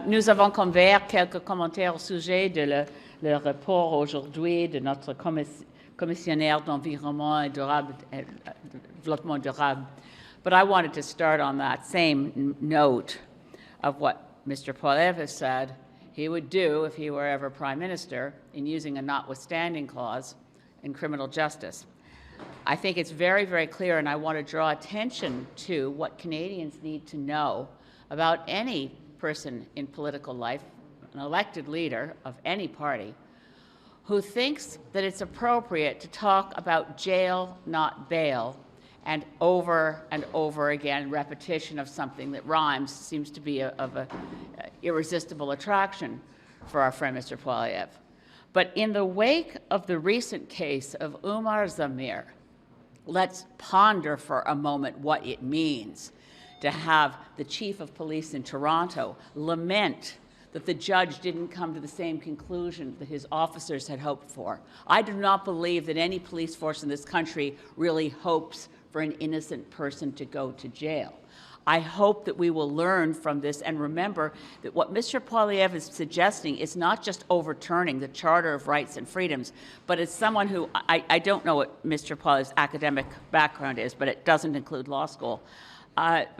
Nous avons convert quelques commentaires au sujet de le rapport aujourd'hui de notre commissionnaire d'environnement et développement durable. But I wanted to start on that same note of what Mr. Poilievre has said he would do if he were ever Prime Minister in using a notwithstanding clause in criminal justice. I think it's very, very clear, and I want to draw attention to what Canadians need to know about any person in political life, an elected leader of any party, who thinks that it's appropriate to talk about jail, not bail, and over again, repetition of something that rhymes seems to be of an irresistible attraction for our friend Mr. Poilievre. But in the wake of the recent case of Umar Zamir, let's ponder for a moment what it means to have the chief of police in Toronto lament that the judge didn't come to the same conclusion that his officers had hoped for. I do not believe that any police force in this country really hopes for an innocent person to go to jail. I hope that we will learn from this and remember that what Mr. Poilievre is suggesting is not just overturning the Charter of Rights and Freedoms, but as someone who, I don't know what Mr. Poilievre's academic background is, but it doesn't include law school.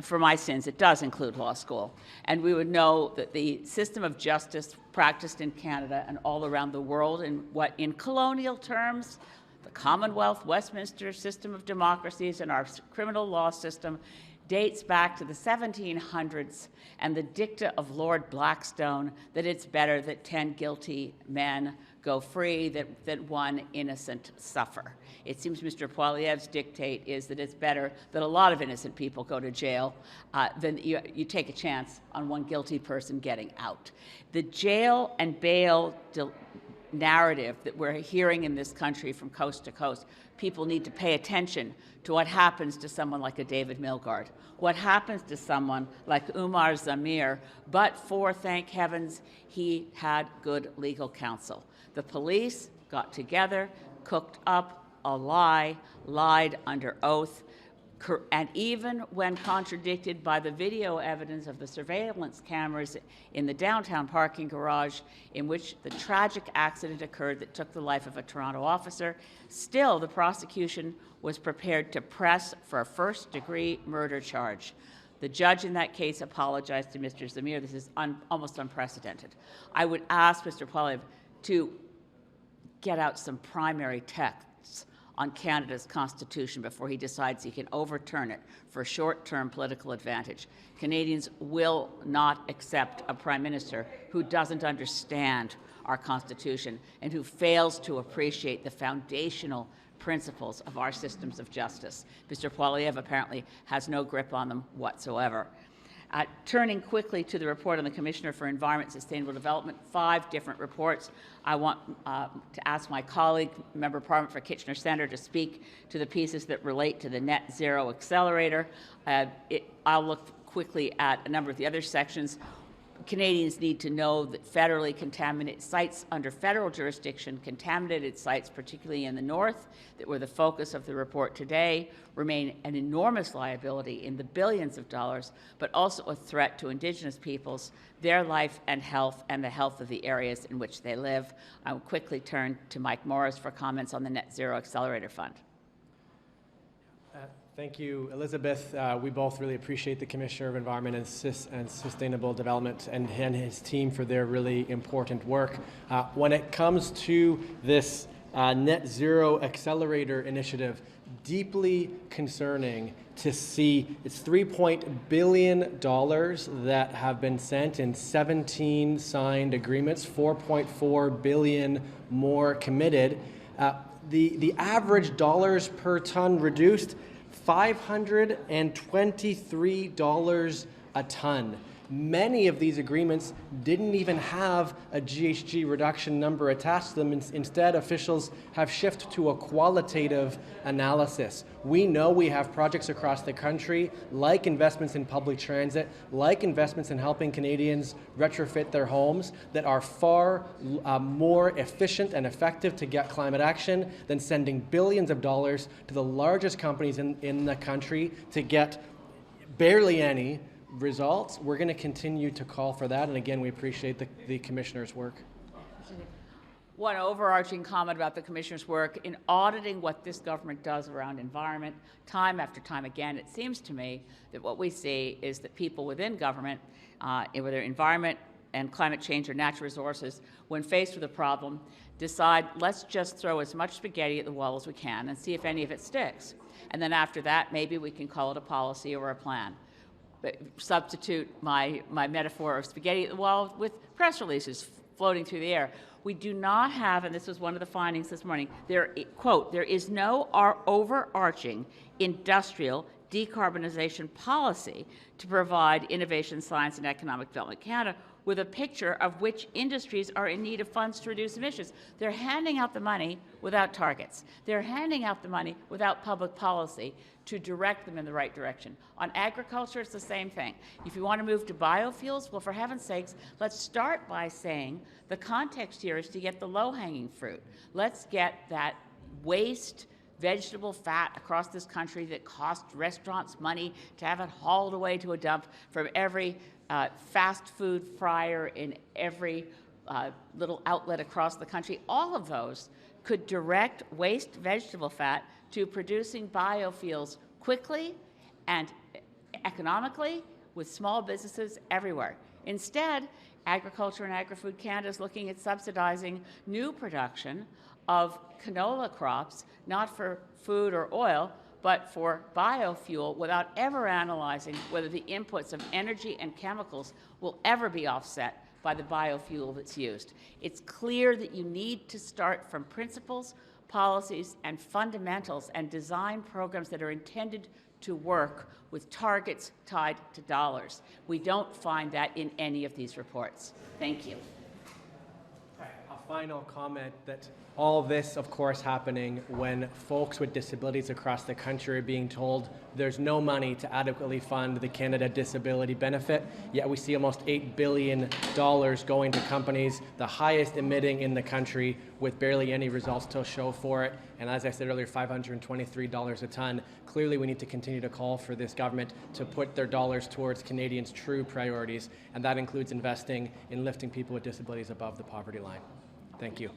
For my sins, it does include law school. And we would know that the system of justice practiced in Canada and all around the world, in what in colonial terms, the Commonwealth, Westminster system of democracies and our criminal law system dates back to the 1700s and the dicta of Lord Blackstone that it's better that 10 guilty men go free than one innocent suffer. It seems Mr. Poilievre's dictate is that it's better that a lot of innocent people go to jail than you take a chance on one guilty person getting out. The jail and bail narrative that we're hearing in this country from coast to coast, people need to pay attention to what happens to someone like a David Milgaard, what happens to someone like Umar Zamir, but for, thank heavens, he had good legal counsel. The police got together, cooked up a lie, lied under oath, and even when contradicted by the video evidence of the surveillance cameras in the downtown parking garage in which the tragic accident occurred that took the life of a Toronto officer, still the prosecution was prepared to press for a first-degree murder charge. The judge in that case apologized to Mr. Zamir. This is almost unprecedented. I would ask Mr. Poilievre to get out some primary texts on Canada's Constitution before he decides he can overturn it for short-term political advantage. Canadians will not accept a Prime Minister who doesn't understand our Constitution and who fails to appreciate the foundational principles of our systems of justice. Mr. Poilievre apparently has no grip on them whatsoever. Turning quickly to the report on the Commissioner for Environment and Sustainable Development, 5 different reports. I want to ask my colleague, Member of Parliament for Kitchener Centre, to speak to the pieces that relate to the Net Zero Accelerator. I'll look quickly at a number of the other sections. Canadians need to know that federally contaminated sites under federal jurisdiction, contaminated sites, particularly in the north, that were the focus of the report today, remain an enormous liability in the billions of dollars, but also a threat to Indigenous peoples, their life and the health of the areas in which they live. I will quickly turn to Mike Morrice for comments on the Net Zero Accelerator Fund. Thank you, Elizabeth. We both really appreciate the Commissioner of Environment and Sustainable Development and his team for their really important work. When it comes to this Net Zero Accelerator initiative, deeply concerning to see it's $3 billion that have been sent in 17 signed agreements, $4.4 billion more committed. The average dollars per ton reduced, $523 a ton. Many of these agreements didn't even have a GHG reduction number attached to them. Instead, officials have shifted to a qualitative analysis. We know we have projects across the country, like investments in public transit, like investments in helping Canadians retrofit their homes, that are far more efficient and effective to get climate action than sending billions of dollars to the largest companies in the country to get barely any results, we're going to continue to call for that. And again, we appreciate the Commissioner's work. One overarching comment about the Commissioner's work in auditing what this government does around environment, time after time again, it seems to me that what we see is that people within government, whether environment and climate change or natural resources, when faced with a problem, decide, let's just throw as much spaghetti at the wall as we can and see if any of it sticks. And then after that, maybe we can call it a policy or a plan. But substitute my metaphor of spaghetti at the wall with press releases floating through the air. We do not have, and this was one of the findings this morning, quote, there is no overarching industrial decarbonization policy to provide innovation, science, and economic development Canada with a picture of which industries are in need of funds to reduce emissions. They're handing out the money without targets. They're handing out the money without public policy to direct them in the right direction. On agriculture, it's the same thing. If you want to move to biofuels, well, for heaven's sakes, let's start by saying the context here is to get the low-hanging fruit. Let's get that waste vegetable fat across this country that costs restaurants money to have it hauled away to a dump from every fast food fryer in every little outlet across the country. All of those could direct waste vegetable fat to producing biofuels quickly and economically with small businesses everywhere. Instead, Agriculture and Agri-Food Canada is looking at subsidizing new production of canola crops, not for food or oil, but for biofuel, without ever analyzing whether the inputs of energy and chemicals will ever be offset by the biofuel that's used. It's clear that you need to start from principles, policies, and fundamentals and design programs that are intended to work with targets tied to dollars. We don't find that in any of these reports. Thank you. A final comment that all this, of course, happening when folks with disabilities across the country are being told there's no money to adequately fund the Canada Disability Benefit, yet we see almost $8 billion going to companies, the highest emitting in the country, with barely any results to show for it. And as I said earlier, $523 a ton. Clearly, we need to continue to call for this government to put their dollars towards Canadians' true priorities, and that includes investing in lifting people with disabilities above the poverty line. Thank you.